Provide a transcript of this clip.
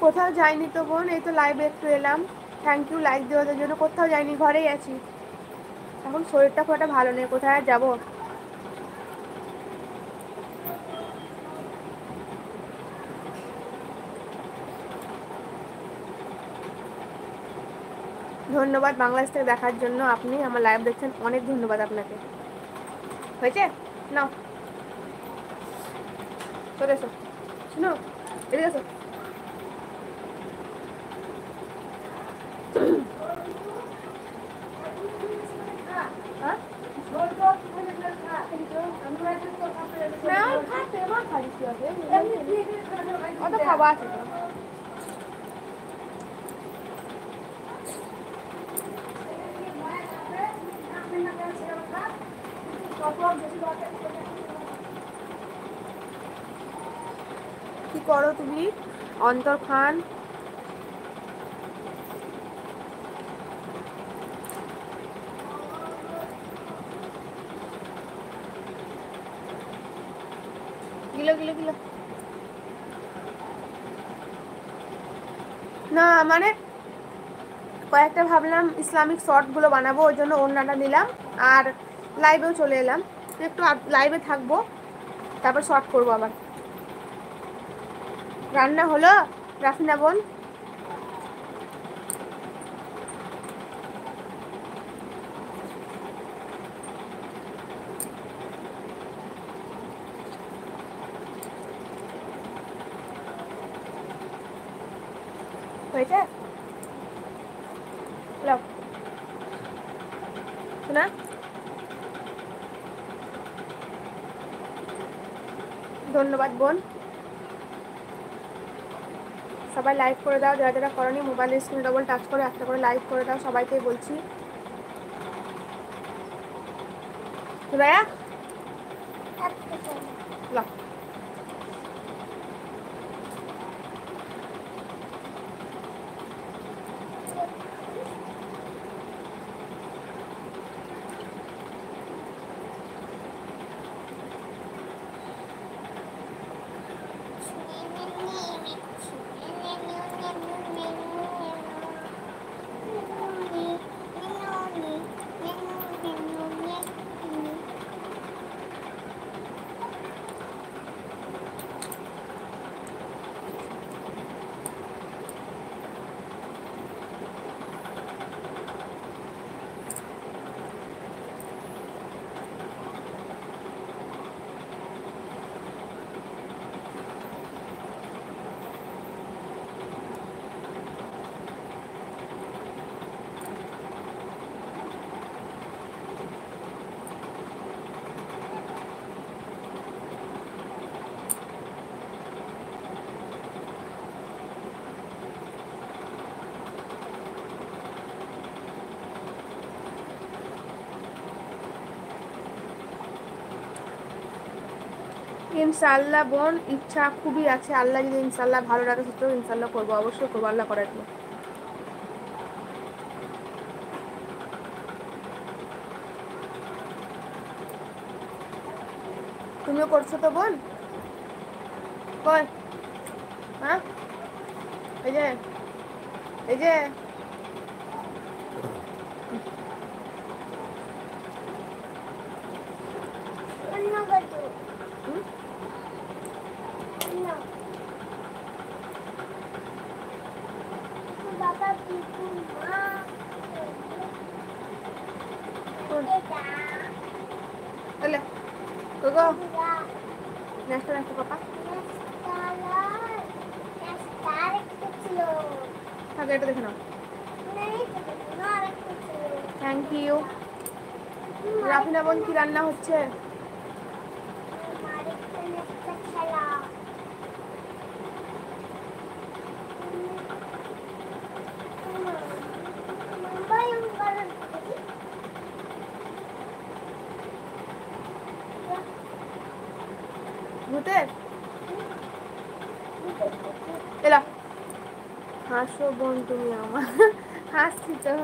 কোথাও যাইনি তো বোন, এই তো লাইভে একটু এলাম। থ্যাংক ইউ লাইক দেওয়ার জন্য। কোথাও যাইনি, ঘরেই আছি। এখন শরীরটা খুব একটা ভালো নেই, কোথায় আর যাবো। ধন্যবাদ বাংলাদেশ থেকে দেখার জন্য, আপনি আমার লাইভ দেখছেন, অনেক ধন্যবাদ আপনাকে। হয়েছে নাও, চলে এসো, শুনো এদিকে এসো। খাওয়া আছে তো। কি করো তুমি অন্তর খান? গিলো গিলো গিলো না, মানে কয়েকটা ভাবলাম ইসলামিক শর্টগুলো বানাবো, ওই জন্য ওড়নাটা নিলাম আর লাইভেও চলে এলাম। একটু লাইভে থাকবো, তারপর শর্ট করবো আবার। রান্না হলো রাফিনা বোন? হয়েছে শোনা? ধন্যবাদ বোন, সবাই লাইক করে দাও, যারা যারা করনি মোবাইলের স্ক্রিন ডবল টাচ করে একটা করে লাইক করে দাও, সবাইকে বলছি। ভাইয়া ইনশাআল্লাহ বোন, ইচ্ছা খুবই আছে, আল্লাহ যদি ইনশাআল্লাহ ভালো রাখে তো ইনশাআল্লাহ করবো, অবশ্যই করবো, আল্লাহ করার জন্য। তুমিও করছো তো বোন? কই? হ্যাঁ, এই যে এই যে নেক্সট নেক্সট পাপা আগে এটা দেখে নাও। Thank you. রাফিনা বোন কি রান্না হচ্ছে? ভূতের এলা হাসো বোন তুমি আমার, হাসছি তো।